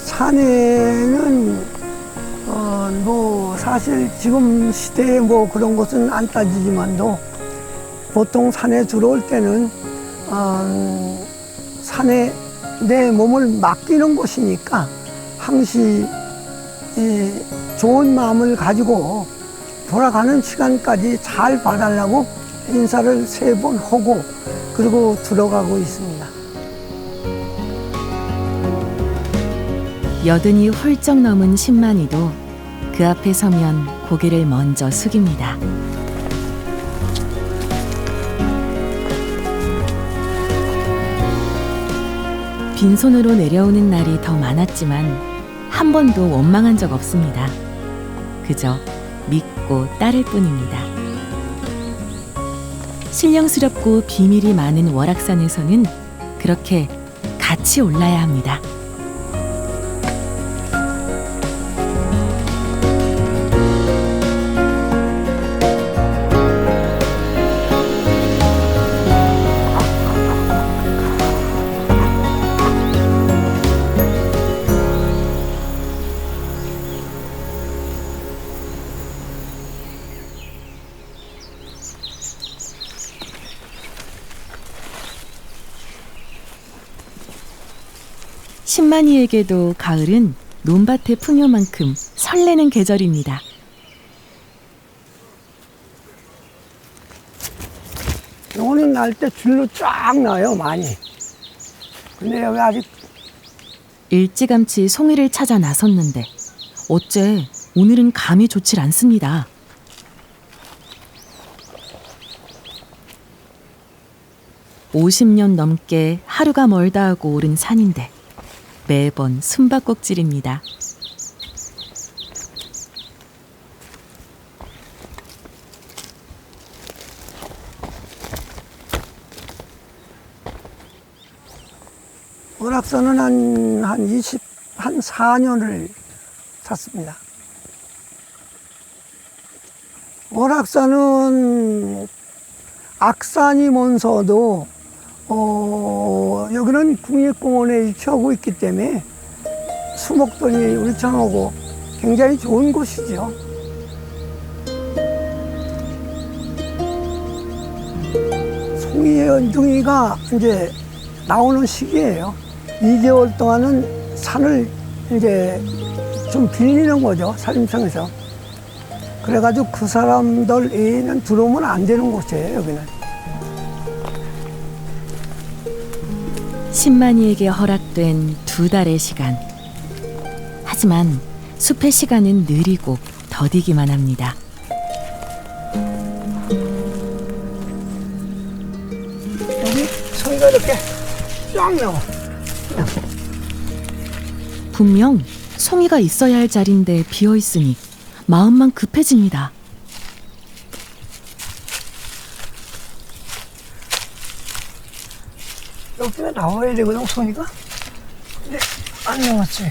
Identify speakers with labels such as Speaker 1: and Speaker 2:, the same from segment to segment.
Speaker 1: 산에는 뭐 사실 지금 시대에 뭐 그런 것은 안 따지지만도 보통 산에 들어올 때는 산에 내 몸을 맡기는 곳이니까 항시 좋은 마음을 가지고 돌아가는 시간까지 잘 봐달라고 인사를 3번 하고 그리고 들어가고 있습니다.
Speaker 2: 여든이 훌쩍 넘은 신만이도 그 앞에 서면 고개를 먼저 숙입니다. 빈손으로 내려오는 날이 더 많았지만 한 번도 원망한 적 없습니다. 그저 믿고 따를 뿐입니다. 신령스럽고 비밀이 많은 월악산에서는 그렇게 같이 올라야 합니다. 신만이에게도 가을은 논밭의 풍요만큼 설레는 계절입니다.
Speaker 1: 요거는 날 때 줄로 쫙 나요, 많이. 근데 여기 아직
Speaker 2: 일찌감치 송이를 찾아 나섰는데 어째 오늘은 감이 좋질 않습니다. (50년) 넘게 하루가 멀다 하고 오른 산인데 매번 숨바꼭질입니다.
Speaker 1: 월악산은 한 4년을 샀습니다. 월악산은 악산이면서도 여기는 국립공원에 위치하고 있기 때문에 수목들이 울창하고 굉장히 좋은 곳이죠. 송이 연중이가 이제 나오는 시기예요. 2개월 동안은 산을 이제 좀 빌리는 거죠, 산림청에서. 그래가지고 그 사람들 외에는 들어오면 안 되는 곳이에요, 여기는.
Speaker 2: 신만이에게 허락된 2달의 시간. 하지만 숲의 시간은 느리고 더디기만 합니다.
Speaker 1: 여기 송이가 이렇게 쫙 나와.
Speaker 2: 분명 송이가 있어야 할 자리인데 비어있으니 마음만 급해집니다.
Speaker 1: 여기가 나와야 되거든, 송이가. 근데 안 나왔지.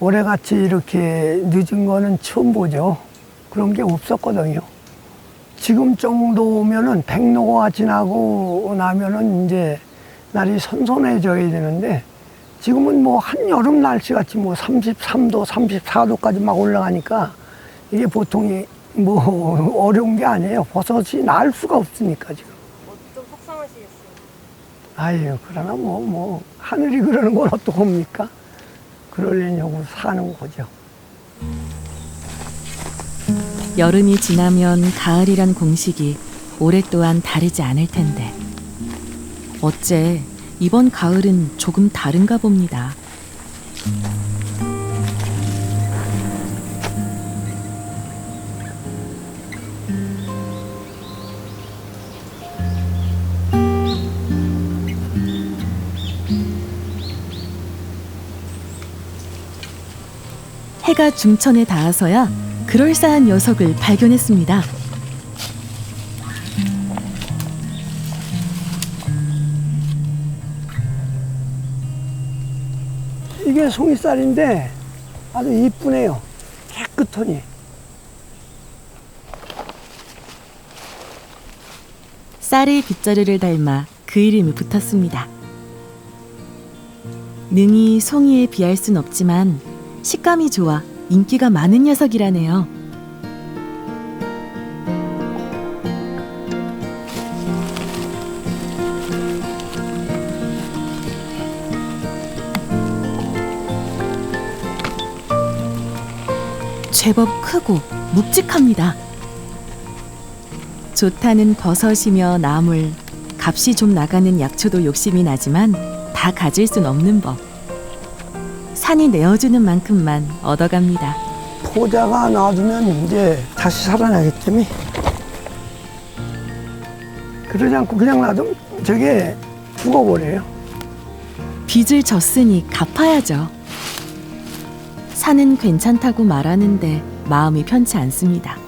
Speaker 1: 올해같이 이렇게 늦은 거는 처음 보죠. 그런 게 없었거든요. 지금 정도면은 백로가 지나고 나면은 이제 날이 선선해져야 되는데 지금은 뭐 한여름 날씨 같이 뭐 33도, 34도까지 막 올라가니까 이게 보통이 뭐 어려운 게 아니에요. 버섯이 날 수가 없으니까 지금.
Speaker 3: 좀 속상하시겠어요.
Speaker 1: 아유, 그러나 뭐 하늘이 그러는 건 어떡합니까? 그러려고 사는 거죠.
Speaker 2: 여름이 지나면 가을이란 공식이 올해 또한 다르지 않을 텐데 어째 이번 가을은 조금 다른가 봅니다. 해가 중천에 닿아서야 그럴싸한 녀석을 발견했습니다.
Speaker 1: 이게 송이살인데 아주 이쁘네요. 깨끗하니.
Speaker 2: 쌀의 빗자루를 닮아 그 이름이 붙었습니다. 능히 송이에 비할 순 없지만 식감이 좋아 인기가 많은 녀석이라네요. 제법 크고 묵직합니다. 좋다는 버섯이며 나물, 값이 좀 나가는 약초도 욕심이 나지만 다 가질 순 없는 법. 산이 내어주는 만큼만 얻어갑니다.
Speaker 1: 포자가 놔두면 이제 다시 살아나기 때문에 그러지 않고 그냥 놔두면 저게 죽어버려요.
Speaker 2: 빚을 졌으니 갚아야죠. 산은 괜찮다고 말하는데 마음이 편치 않습니다.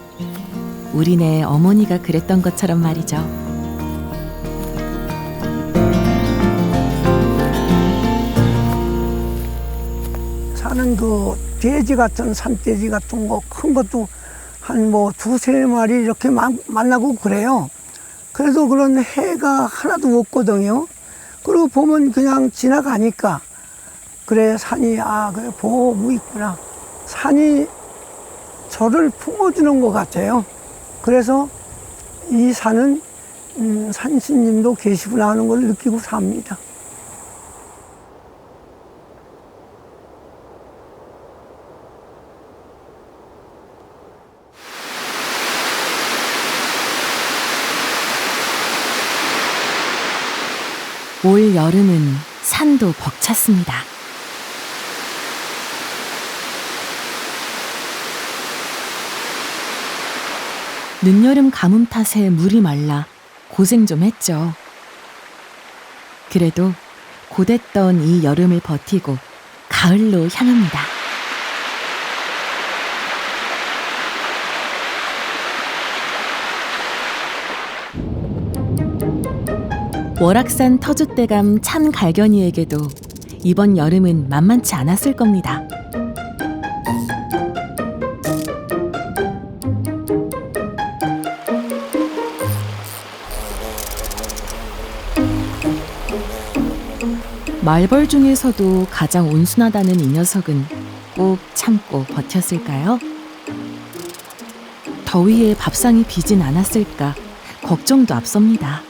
Speaker 2: 우리네 어머니가 그랬던 것처럼 말이죠.
Speaker 1: 산은 그 돼지 같은 산돼지 같은 거 큰 것도 한 뭐 두세 마리 이렇게 만나고 그래요. 그래도 그런 해가 하나도 없거든요. 그리고 보면 그냥 지나가니까 그래 산이 그래 보고 있구나. 산이 저를 품어주는 것 같아요. 그래서 이 산은 산신님도 계시구나 하는 걸 느끼고 삽니다.
Speaker 2: 올 여름은 산도 벅찼습니다. 늦여름 가뭄 탓에 물이 말라 고생 좀 했죠. 그래도 고됐던 이 여름을 버티고 가을로 향합니다. 월악산 터줏대감 참갈견이에게도 이번 여름은 만만치 않았을 겁니다. 말벌 중에서도 가장 온순하다는 이 녀석은 꼭 참고 버텼을까요? 더위에 밥상이 비진 않았을까 걱정도 앞섭니다.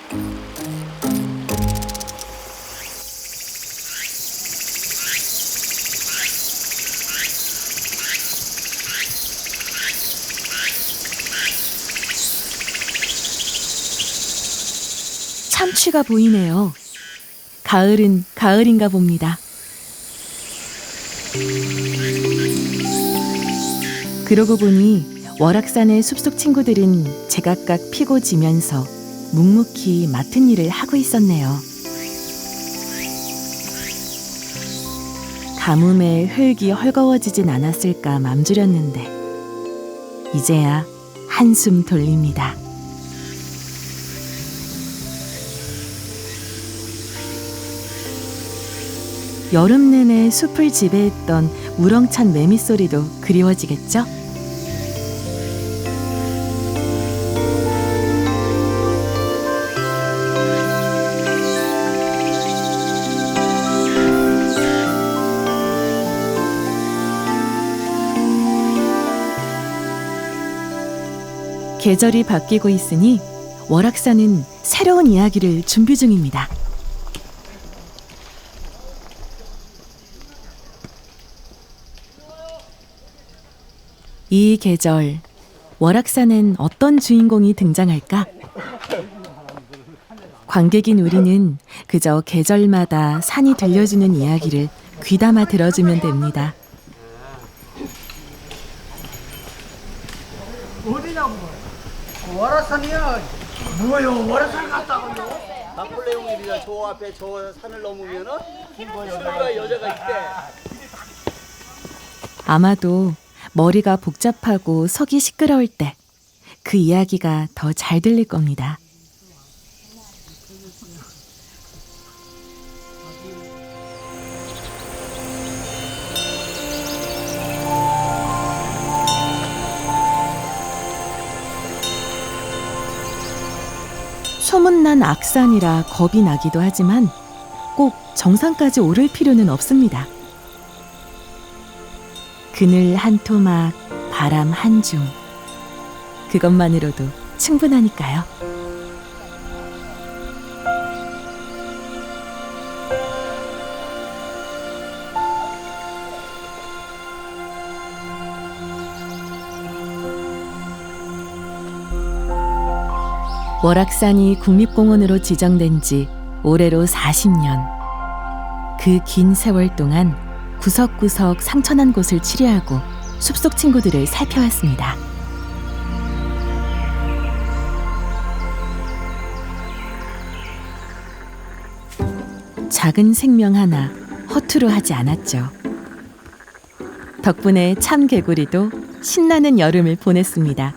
Speaker 2: 참치가 보이네요. 가을은 가을인가 봅니다. 그러고 보니 월악산의 숲속 친구들은 제각각 피고 지면서 묵묵히 맡은 일을 하고 있었네요. 가뭄에 흙이 헐거워지진 않았을까 맘졸였는데 이제야 한숨 돌립니다. 여름 내내 숲을 지배했던 우렁찬 매미 소리도 그리워지겠죠? 계절이 바뀌고 있으니 월악산은 새로운 이야기를 준비 중입니다. 이 계절, 월악산엔 어떤 주인공이 등장할까? 관객인 우리는 그저 계절마다 산이 들려주는 이야기를 귀담아 들어주면 됩니다.
Speaker 1: 어디냐고? 월화산이야. 뭐요? 월화산 갔다고요?
Speaker 3: 나폴레옹이야. 저 앞에 저 산을 넘으면은 여자가 있대.
Speaker 2: 아마도 머리가 복잡하고 속이 시끄러울 때 그 이야기가 더 잘 들릴 겁니다. 소문난 악산이라 겁이 나기도 하지만 꼭 정상까지 오를 필요는 없습니다. 그늘 한 토막, 바람 한 줌. 그것만으로도 충분하니까요. 월악산이 국립공원으로 지정된 지 올해로 40년. 그 긴 세월 동안 구석구석 상처난 곳을 치료하고 숲속 친구들을 살펴왔습니다. 작은 생명 하나 허투루 하지 않았죠. 덕분에 참개구리도 신나는 여름을 보냈습니다.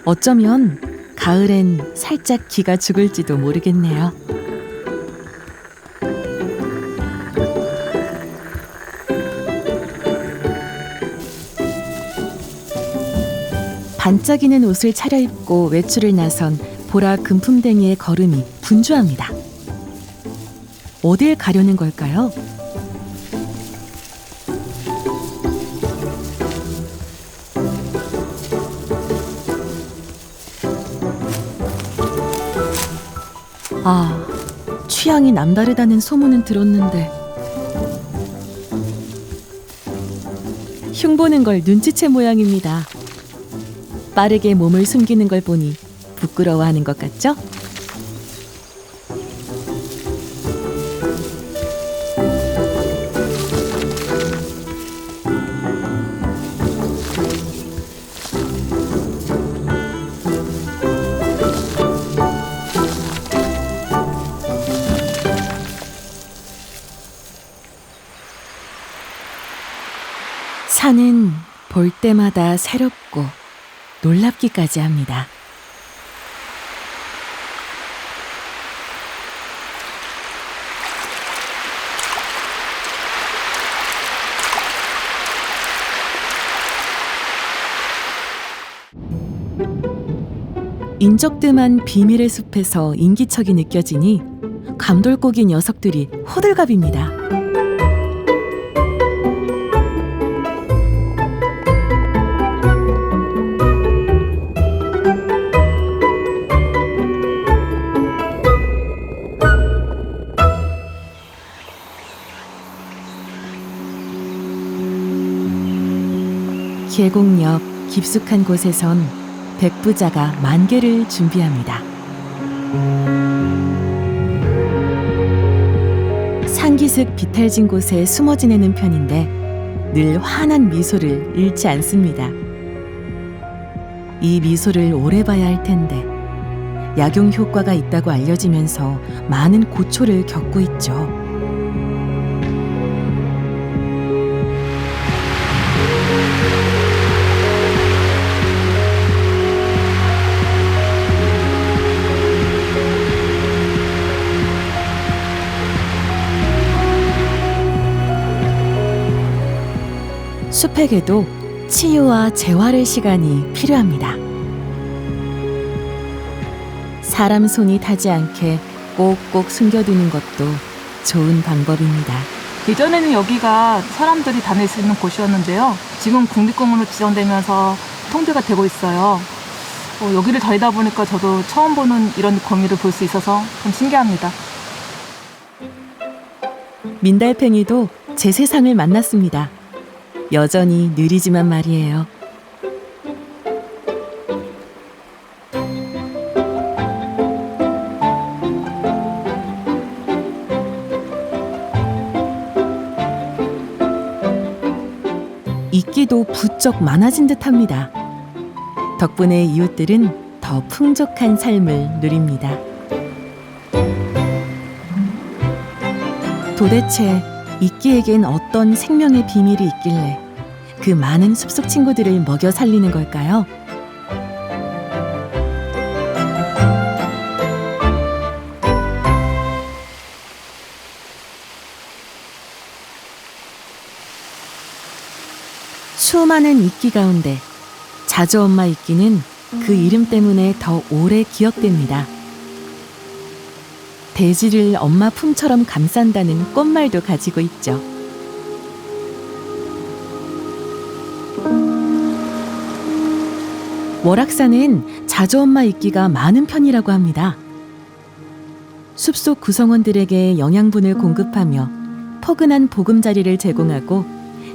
Speaker 2: 어쩌면 가을엔 살짝 기가 죽을지도 모르겠네요. 반짝이는 옷을 차려입고 외출을 나선 보라 금품댕이의 걸음이 분주합니다. 어딜 가려는 걸까요? 아, 취향이 남다르다는 소문은 들었는데 흉보는 걸 눈치챈 모양입니다. 빠르게 몸을 숨기는 걸 보니 부끄러워하는 것 같죠? 산은 볼 때마다 새롭고 놀랍기까지 합니다. 인적뜸한 비밀의 숲에서 인기척이 느껴지니 감돌고기 녀석들이 호들갑입니다. 계곡 옆 깊숙한 곳에선 백부자가 만개를 준비합니다. 산기슭 비탈진 곳에 숨어 지내는 편인데 늘 환한 미소를 잃지 않습니다. 이 미소를 오래 봐야 할 텐데 약용 효과가 있다고 알려지면서 많은 고초를 겪고 있죠. 숲에게도 치유와 재활의 시간이 필요합니다. 사람 손이 닿지 않게 꼭꼭 숨겨두는 것도 좋은 방법입니다.
Speaker 4: 예전에는 여기가 사람들이 다닐 수 있는 곳이었는데요. 지금 국립공원으로 지정되면서 통제가 되고 있어요. 여기를 다니다 보니까 저도 처음 보는 이런 거미를 볼 수 있어서 좀 신기합니다.
Speaker 2: 민달팽이도 제 세상을 만났습니다. 여전히 느리지만 말이에요. 이끼도 부쩍 많아진 듯합니다. 덕분에 이웃들은 더 풍족한 삶을 누립니다. 도대체 이끼에겐 어떤 생명의 비밀이 있길래 그 많은 숲속 친구들을 먹여 살리는 걸까요? 수많은 이끼 가운데 자주엄마 이끼는 그 이름 때문에 더 오래 기억됩니다. 대지를 엄마 품처럼 감싼다는 꽃말도 가지고 있죠. 월악산은 자주엄마 이끼가 많은 편이라고 합니다. 숲속 구성원들에게 영양분을 공급하며 포근한 보금자리를 제공하고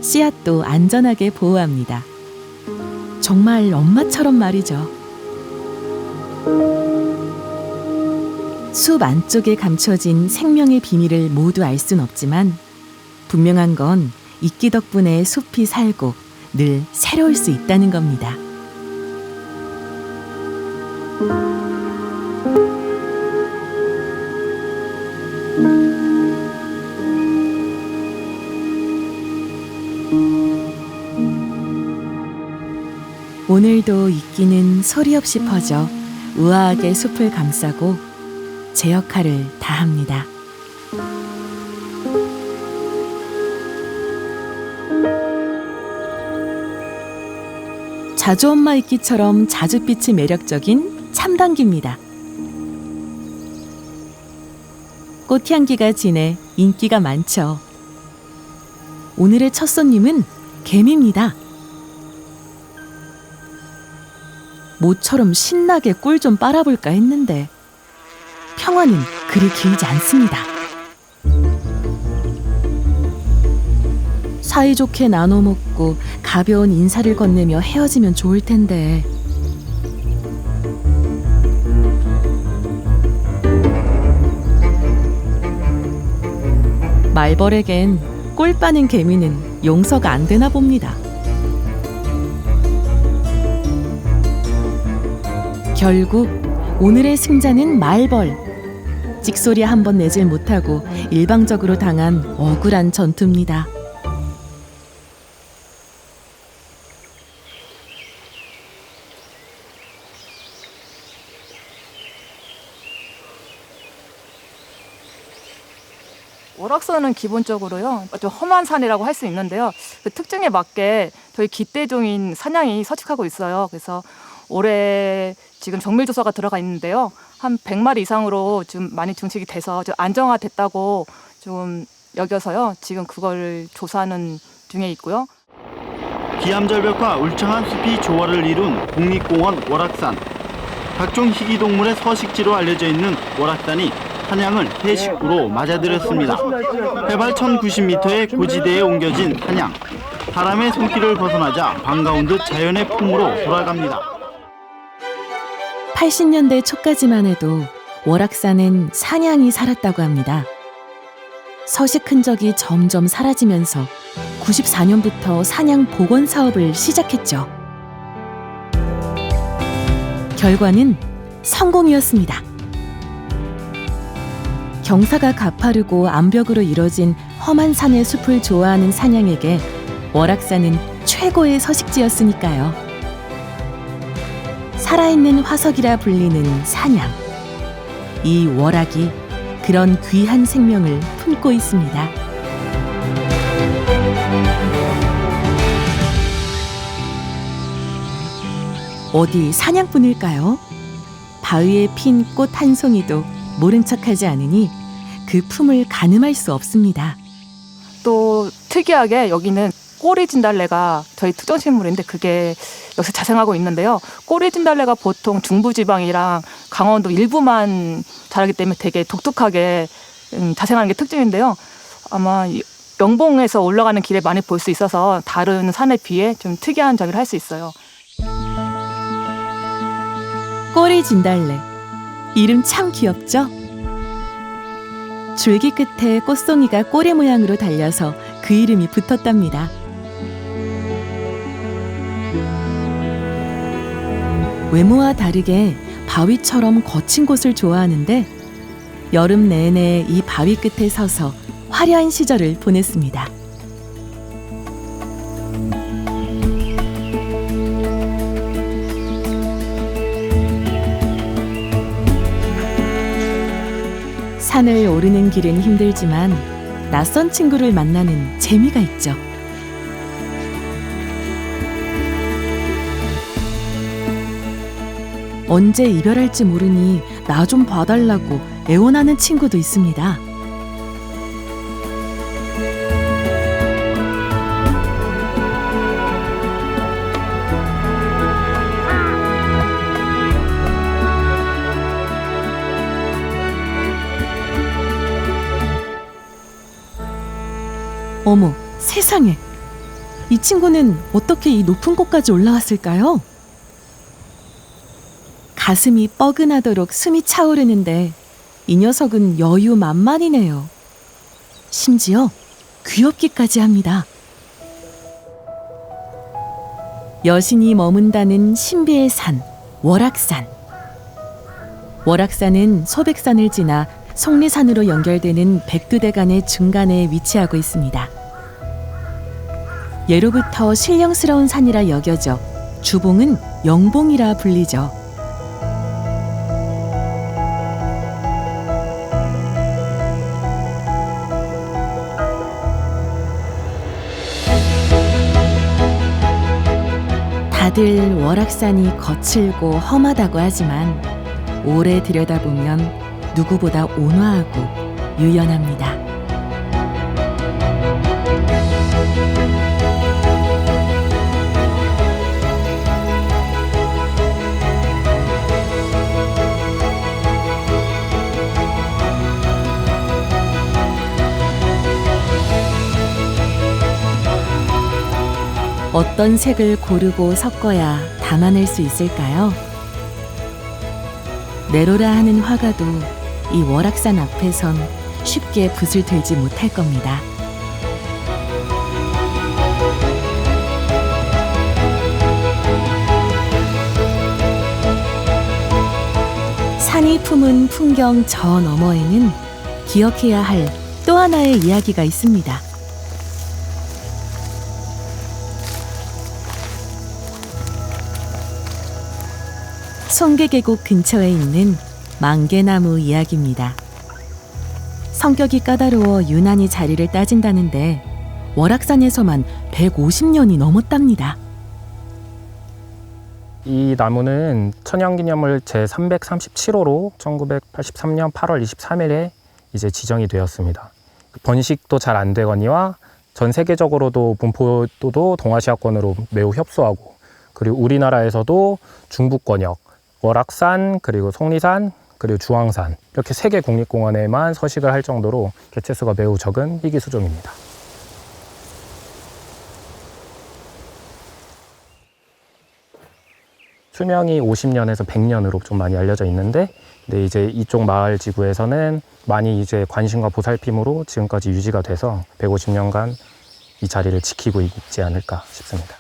Speaker 2: 씨앗도 안전하게 보호합니다. 정말 엄마처럼 말이죠. 숲 안쪽에 감춰진 생명의 비밀을 모두 알 순 없지만 분명한 건 이끼 덕분에 숲이 살고 늘 새로울 수 있다는 겁니다. 오늘도 이끼는 소리 없이 퍼져 우아하게 숲을 감싸고 제 역할을 다합니다. 자주엄마 이끼처럼 자줏빛이 매력적인 참당귀입니다. 꽃향기가 진해 인기가 많죠. 오늘의 첫 손님은 개미입니다. 모처럼 신나게 꿀 좀 빨아볼까 했는데 평화는 그리 길지 않습니다. 사이좋게 나눠 먹고 가벼운 인사를 건네며 헤어지면 좋을 텐데 말벌에겐 꿀 빠는 개미는 용서가 안 되나 봅니다. 결국 오늘의 승자는 말벌. 찍소리 한 번 내질 못하고 일방적으로 당한 억울한 전투입니다.
Speaker 4: 월악산은 기본적으로요, 좀 험한 산이라고 할 수 있는데요. 그 특징에 맞게 저희 기대종인 사냥이 서식하고 있어요. 그래서 올해 지금 정밀조사가 들어가 있는데요. 한 100마리 이상으로 좀 많이 증식이 돼서 좀 안정화됐다고 좀 여겨서요. 지금 그걸 조사하는 중에 있고요.
Speaker 3: 기암절벽과 울창한 숲이 조화를 이룬 국립공원 월악산. 각종 희귀동물의 서식지로 알려져 있는 월악산이 사냥을 회식으로 맞아들였습니다. 해발 1090m의 고지대에 옮겨진 사냥. 사람의 손길을 벗어나자 반가운 듯 자연의 품으로 돌아갑니다.
Speaker 2: 80년대 초까지만 해도 월악산은 사냥이 살았다고 합니다. 서식 흔적이 점점 사라지면서 94년부터 사냥 복원 사업을 시작했죠. 결과는 성공이었습니다. 경사가 가파르고 암벽으로 이뤄진 험한 산의 숲을 좋아하는 사냥에게 월악산은 최고의 서식지였으니까요. 살아있는 화석이라 불리는 사냥. 이 월악이 그런 귀한 생명을 품고 있습니다. 어디 사냥꾼일까요? 바위에 핀 꽃 한 송이도 모른 척하지 않으니 그 품을 가늠할 수 없습니다.
Speaker 4: 또 특이하게 여기는 꼬리진달래가 저희 특정식물인데 그게 여기서 자생하고 있는데요. 꼬리진달래가 보통 중부지방이랑 강원도 일부만 자라기 때문에 되게 독특하게 자생하는 게 특징인데요. 아마 영봉에서 올라가는 길에 많이 볼 수 있어서 다른 산에 비해 좀 특이한 저기를 할 수 있어요.
Speaker 2: 꼬리진달래. 이름 참 귀엽죠? 줄기 끝에 꽃송이가 꼬리 모양으로 달려서 그 이름이 붙었답니다. 외모와 다르게 바위처럼 거친 곳을 좋아하는데 여름 내내 이 바위 끝에 서서 화려한 시절을 보냈습니다. 산을 오르는 길은 힘들지만 낯선 친구를 만나는 재미가 있죠. 언제 이별할지 모르니 나 좀 봐달라고 애원하는 친구도 있습니다. 어머, 세상에! 이 친구는 어떻게 이 높은 곳까지 올라왔을까요? 가슴이 뻐근하도록 숨이 차오르는데 이 녀석은 여유 만만이네요. 심지어 귀엽기까지 합니다. 여신이 머문다는 신비의 산, 월악산. 월악산은 소백산을 지나 속리산으로 연결되는 백두대간의 중간에 위치하고 있습니다. 예로부터 신령스러운 산이라 여겨져 주봉은 영봉이라 불리죠. 다들 월악산이 거칠고 험하다고 하지만 오래 들여다보면 누구보다 온화하고 유연합니다. 어떤 색을 고르고 섞어야 담아낼 수 있을까요? 내로라 하는 화가도 이 월악산 앞에선 쉽게 붓을 들지 못할 겁니다. 산이 품은 풍경 저 너머에는 기억해야 할 또 하나의 이야기가 있습니다. 송계계곡 근처에 있는 망개나무 이야기입니다. 성격이 까다로워 유난히 자리를 따진다는데 월악산에서만 150년이 넘었답니다.
Speaker 5: 이 나무는 천연기념물 제337호로 1983년 8월 23일에 이제 지정이 되었습니다. 번식도 잘 안 되거니와 전 세계적으로도 분포도도 동아시아권으로 매우 협소하고, 그리고 우리나라에서도 중부권역, 월악산, 그리고 속리산, 그리고 주황산, 이렇게 3개 국립공원에만 서식을 할 정도로 개체수가 매우 적은 희귀수종입니다. 수명이 50년에서 100년으로 좀 많이 알려져 있는데, 근데 이제 이쪽 마을 지구에서는 많이 이제 관심과 보살핌으로 지금까지 유지가 돼서 150년간 이 자리를 지키고 있지 않을까 싶습니다.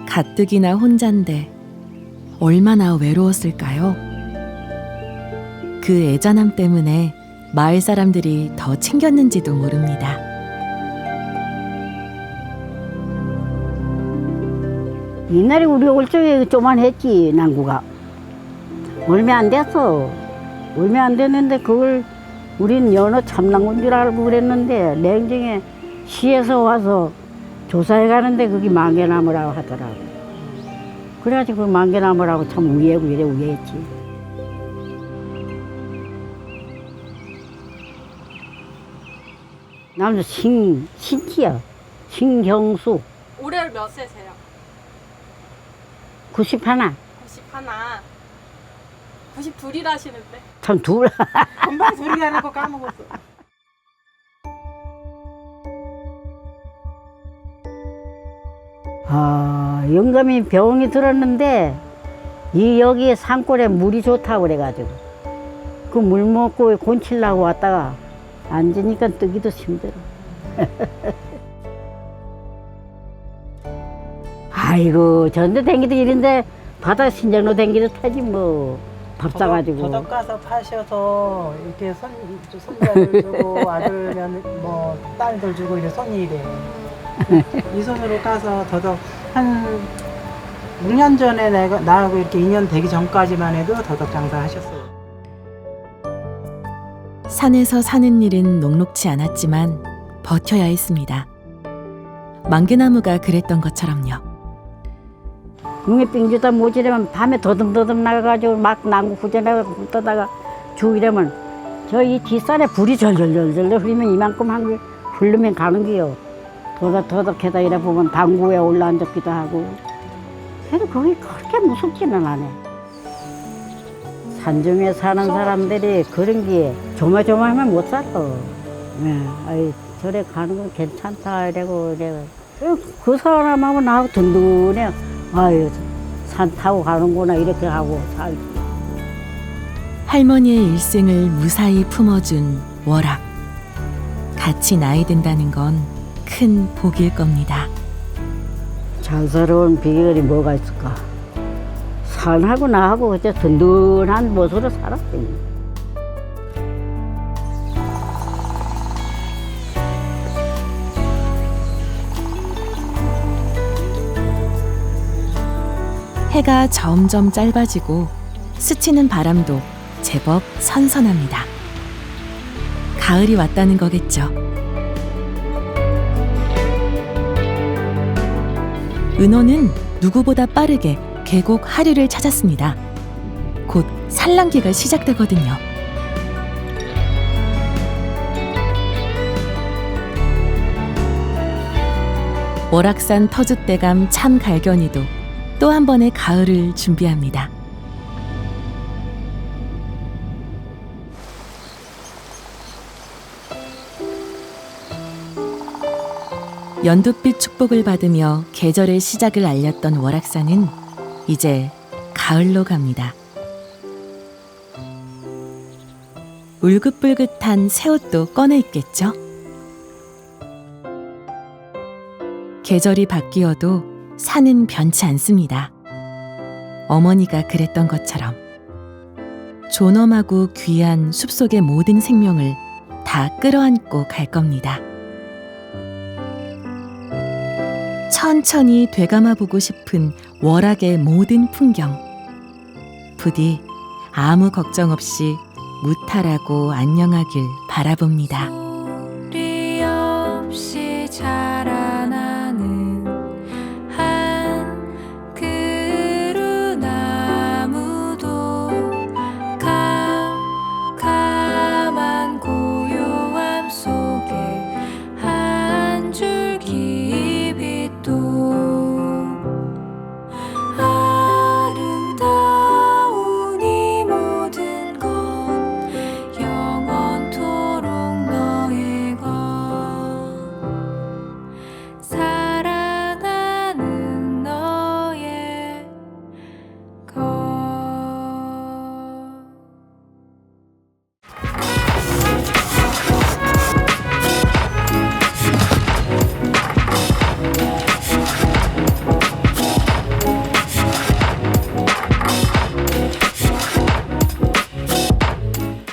Speaker 2: 가뜩이나 혼잔데 얼마나 외로웠을까요? 그 애잔함 때문에 마을 사람들이 더 챙겼는지도 모릅니다.
Speaker 6: 옛날에 우리 올 적에 조만했지, 난구가. 얼마 안 됐어. 얼마 안 됐는데 그걸 우린 연어 참난구인 줄 알고 그랬는데 냉정에 시에서 와서 조사해 가는데 그게 망개나무라고 하더라고. 그래가지고 그 망개나무라고 참 우예고 이래 우예했지. 남자 신기야. 신경수.
Speaker 7: 올해 몇 세세요?
Speaker 6: 91.
Speaker 7: 91. 92이라시는데.
Speaker 6: 참 둘.
Speaker 7: 금방 둘이라는 거 까먹었어.
Speaker 6: 아, 영감이 병이 들었는데 여기에 산골에 물이 좋다고 그래가지고 그 물 먹고 곤치려고 왔다가 앉으니까 뜨기도 힘들어. 아이고, 전대 댕기도 이런데 바다 신장로 댕기듯 하지 뭐. 밥 싸가지고.
Speaker 8: 도덕 가서 파셔서 이렇게 손자를 주고 아들 뭐 딸들 주고 이래 손이 이래. 이 손으로 가서 더덕 한 6년 전에 나하고 이렇게 인연 되기 전까지만 해도 더덕 장사 하셨어요.
Speaker 2: 산에서 사는 일은 녹록지 않았지만 버텨야 했습니다. 망개나무가 그랬던 것처럼요.
Speaker 6: 눈에 삥 주다 모지려면 밤에 더듬더듬 나가가지고 막 나무 후져나가 붙다가 죽이려면 저 이 뒷산에 불이 절절절절 흐르면 이만큼 한 게 흐르면 가는 게요. 더덕더덕해다 이래 보면 당구에 올라앉았기도 하고. 그래도 그게 그렇게 무섭지는 않아. 산중에 사는 사람들이 그런 게 조마조마하면 못 살아. 네. 아이, 저래 가는 건 괜찮다 이래고 그 사람하고 나하고 든든해. 아유, 산 타고 가는구나 이렇게 하고 살지.
Speaker 2: 할머니의 일생을 무사히 품어준 월악. 같이 나이 든다는 건 큰 복일 겁니다.
Speaker 6: 잘 살아온 비결이 뭐가 있을까? 산하고 나하고 그저 든든한 모습으로 살았지.
Speaker 2: 해가 점점 짧아지고 스치는 바람도 제법 선선합니다. 가을이 왔다는 거겠죠. 은호는 누구보다 빠르게 계곡 하류를 찾았습니다. 곧 산란기가 시작되거든요. 월악산 터줏대감 참갈견이도 또 한 번의 가을을 준비합니다. 연두빛 축복을 받으며 계절의 시작을 알렸던 월악산은 이제 가을로 갑니다. 울긋불긋한 새옷도 꺼내 입겠죠? 계절이 바뀌어도 산은 변치 않습니다. 어머니가 그랬던 것처럼 존엄하고 귀한 숲속의 모든 생명을 다 끌어안고 갈 겁니다. 천천히 되감아 보고 싶은 월악의 모든 풍경. 부디 아무 걱정 없이 무탈하고 안녕하길 바라봅니다.